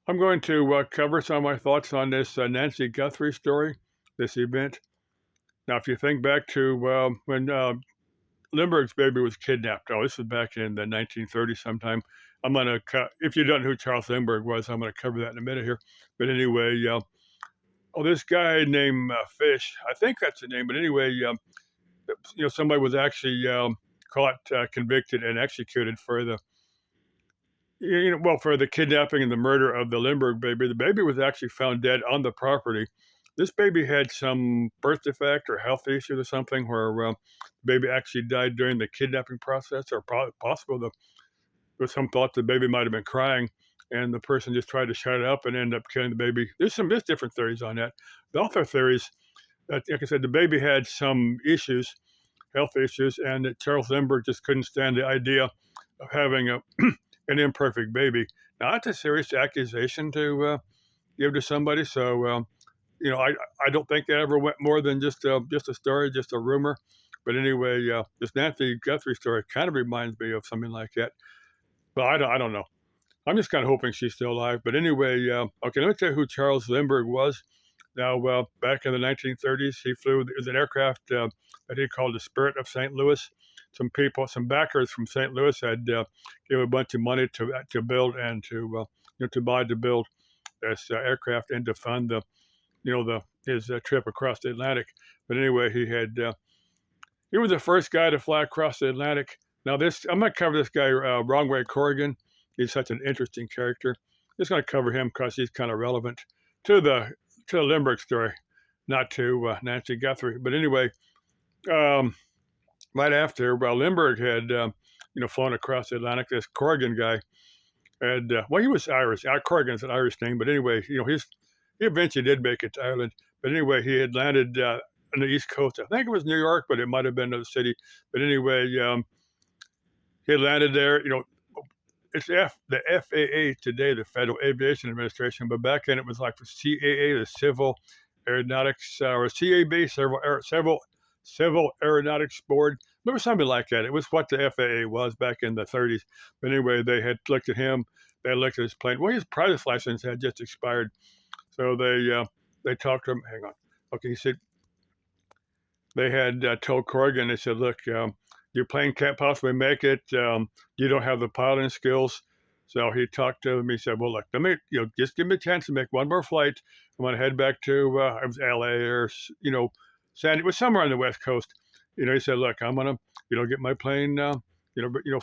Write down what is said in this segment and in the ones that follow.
I'm going to cover some of my thoughts on this Nancy Guthrie story, this event. Now, if you think back to when Lindbergh's baby was kidnapped, oh, this was back in the 1930s sometime. I'm going to, if you don't know who Charles Lindbergh was, I'm going to cover that in a minute here. But anyway, this guy named Fish, I think that's the name, but anyway, somebody was actually caught, convicted, and executed for for the kidnapping and the murder of the Lindbergh baby. The baby was actually found dead on the property. This baby had some birth defect or health issues or something where the baby actually died during the kidnapping process, or possible there was some thought the baby might have been crying and the person just tried to shut it up and ended up killing the baby. There's different theories on that. The author theories that, like I said, the baby had some issues, health issues, and that Charles Lindbergh just couldn't stand the idea of having an imperfect baby. Now, that's a serious accusation to give to somebody. So, I don't think that ever went more than just a story, just a rumor. But anyway, this Nancy Guthrie story kind of reminds me of something like that. But I don't know. I'm just kind of hoping she's still alive. But anyway, okay, let me tell you who Charles Lindbergh was. Now, back in the 1930s, he flew. It was an aircraft that he called the Spirit of St. Louis. Some backers from St. Louis had gave a bunch of money to build and to build this aircraft and to fund his trip across the Atlantic. But anyway, he was the first guy to fly across the Atlantic. Now, I'm going to cover this guy, Wrongway Corrigan. He's such an interesting character. Just going to cover him because he's kind of relevant to the Lindbergh story, not to Nancy Guthrie. But anyway, um, right after, Lindbergh had flown across the Atlantic, this Corrigan guy had he was Irish. Corrigan's an Irish name, but anyway, he eventually did make it to Ireland. But anyway, he had landed on the East Coast. I think it was New York, but it might have been another city. But anyway, he had landed there. It's the FAA today, the Federal Aviation Administration, but back then it was like the CAA, the Civil Aeronautics, or CAB, Civil Aeronautics Board. There was something like that. It was what the FAA was back in the 30s. But anyway, they had looked at him. They looked at his plane. Well, his pilot's license had just expired, so they talked to him. Hang on. Okay, he said they had told Corrigan. They said, "Look, your plane can't possibly make it. You don't have the piloting skills." So he talked to him. He said, "Well, look, let me, just give me a chance to make one more flight. I'm going to head back to it was L.A. or It was somewhere on the West Coast." He said, "Look, I'm going to, get my plane,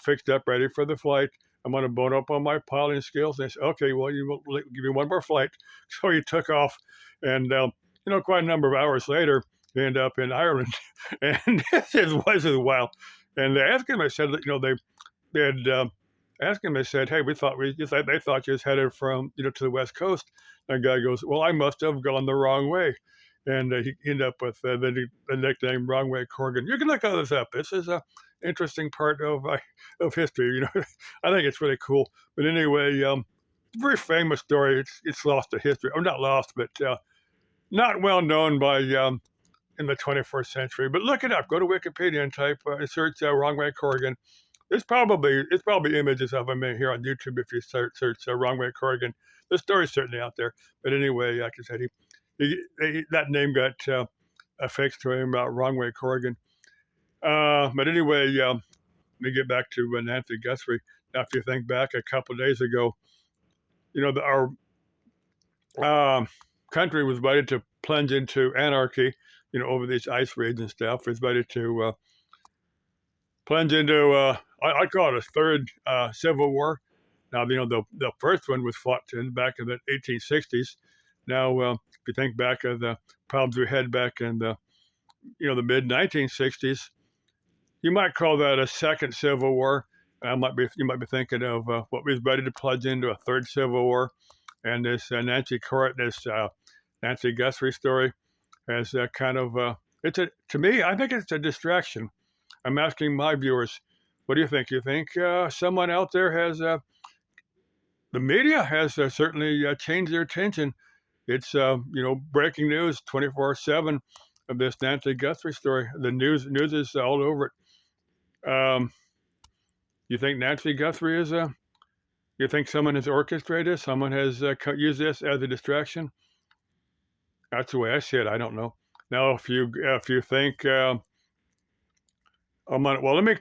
fixed up, ready for the flight. I'm going to bone up on my piloting skills." And they said, "Okay, well, you will give you one more flight." So he took off, and quite a number of hours later, he ended up in Ireland, and it was wild. And they asked him. I said, they had asked him. They said, "Hey, they thought you was headed from to the West Coast." And the guy goes, "Well, I must have gone the wrong way." And he ended up with the nickname Wrongway Corrigan. You can look all this up. This is a interesting part of history. I think it's really cool. But anyway, very famous story. It's lost to history, or not lost, but not well known by in the 21st century. But look it up. Go to Wikipedia and type search Wrongway Corrigan. It's probably images of him in here on YouTube if you search Wrongway Corrigan. The story's certainly out there. But anyway, like I said, that name got affixed to him, Wrongway Corrigan. But anyway, let me get back to Nancy Guthrie. Now, if you think back a couple of days ago, our country was ready to plunge into anarchy, over these ice raids and stuff. It was ready to plunge into, I call it a third civil war. Now, the first one was fought back in the 1860s. Now, if you think back of the problems we had back in the mid 1960s, you might call that a second civil war. You might be thinking of what was ready to plunge into a third civil war, and this Nancy Guthrie story has kind of to me, I think it's a distraction. I'm asking my viewers, what do you think? You think someone out there has the media has certainly changed their attention. It's breaking news 24/7 of this Nancy Guthrie story. The news is all over it. You think Nancy Guthrie is You think someone has orchestrated this? Someone has used this as a distraction? That's the way I see it. I don't know. Now, if you think, well, let me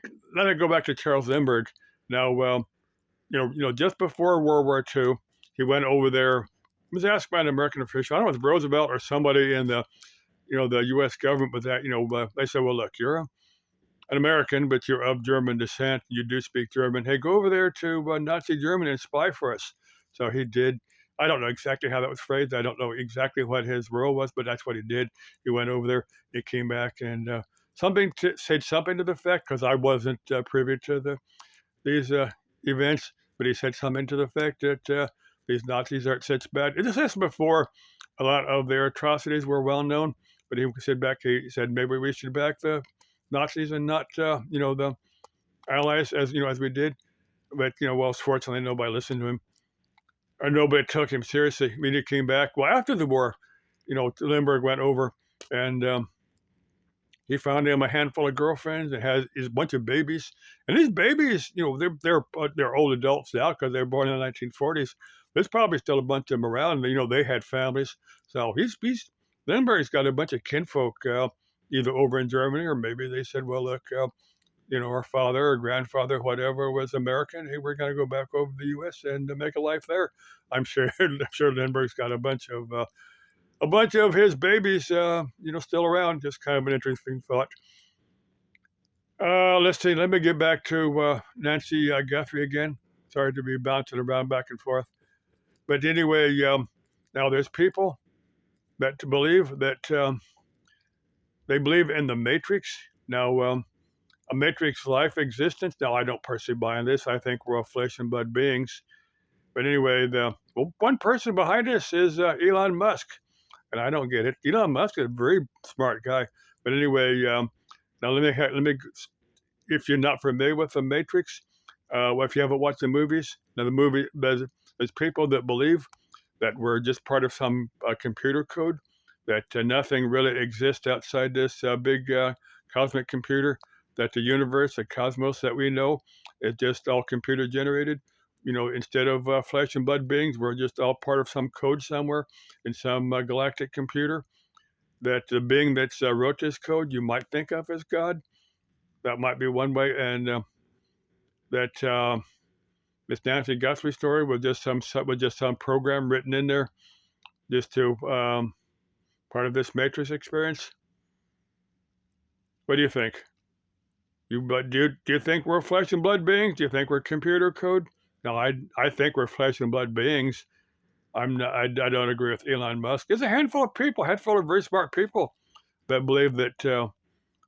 go back to Charles Lindbergh. Now, just before World War II, he went over there. He was asked by an American official. I don't know if it was Roosevelt or somebody in the U.S. government. But they said, well, look, you're an American, but you're of German descent. You do speak German. Hey, go over there to Nazi Germany and spy for us. So he did. I don't know exactly how that was phrased. I don't know exactly what his role was, but that's what he did. He went over there. He came back and said something to the effect, because I wasn't privy to these events, but he said something to the effect that these Nazis aren't such bad. This is before a lot of their atrocities were well known, but he said maybe we should back the Nazis and not the Allies as we did. But well, fortunately nobody listened to him or nobody took him seriously. I mean, he came back. Well, after the war, Lindbergh went over and he found him a handful of girlfriends and has his bunch of babies. And these babies, they're old adults now because they were born in the 1940s. There's probably still a bunch of them around. They had families. So he's Lindbergh's got a bunch of kinfolk either over in Germany, or maybe they said, well, look, our father or grandfather, whatever, was American. Hey, we're going to go back over to the U.S. and make a life there. I'm sure Lindbergh's got a bunch of his babies, still around. Just kind of an interesting thought. Let's see. Let me get back to Nancy Guthrie again. Sorry to be bouncing around back and forth. But anyway, now there's people that believe that they believe in the Matrix. Now, a Matrix life existence. Now, I don't personally buy in this. I think we're all flesh and blood beings. But anyway, one person behind this is Elon Musk. And I don't get it. Elon Musk is a very smart guy. But anyway, now let me. If you're not familiar with the Matrix, if you haven't watched the movies, now there's people that believe that we're just part of some computer code, that nothing really exists outside this big cosmic computer, that the universe, the cosmos that we know, is just all computer generated. Instead of flesh and blood beings, we're just all part of some code somewhere in some galactic computer. That the being that's wrote this code, you might think of as God. That might be one way, and that this Nancy Guthrie story was just some program written in there, just to part of this Matrix experience. What do you think? Do you think we're flesh and blood beings? Do you think we're computer code? No, I think we're flesh and blood beings. I don't agree with Elon Musk. There's a handful of very smart people that believe that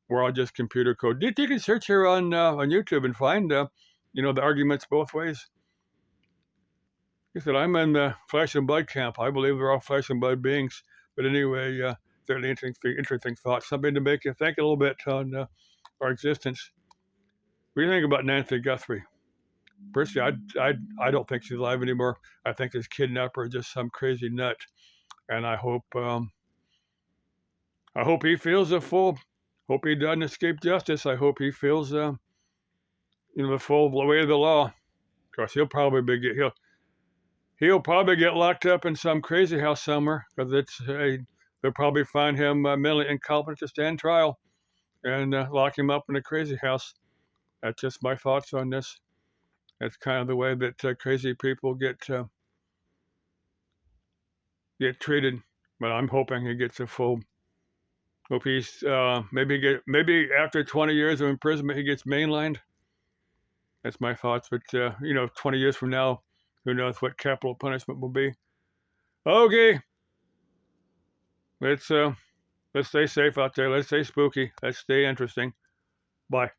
we're all just computer code. You can search here on YouTube and find the arguments both ways. He said, I'm in the flesh and blood camp. I believe they're all flesh and blood beings. But anyway, certainly interesting thoughts. Something to make you think a little bit on our existence. What do you think about Nancy Guthrie? Personally, I don't think she's alive anymore. I think this kidnapper is just some crazy nut. And I hope he feels hope he doesn't escape justice. I hope he feels the full way of the law. Of course, he'll probably get locked up in some crazy house somewhere, because they'll probably find him mentally incompetent to stand trial and lock him up in a crazy house. That's just my thoughts on this. That's kind of the way that crazy people get treated. But I'm hoping he gets a full. Hope he's maybe after 20 years of imprisonment he gets mainlined. That's my thoughts. But 20 years from now, who knows what capital punishment will be. Okay, let's stay safe out there. Let's stay spooky. Let's stay interesting. Bye.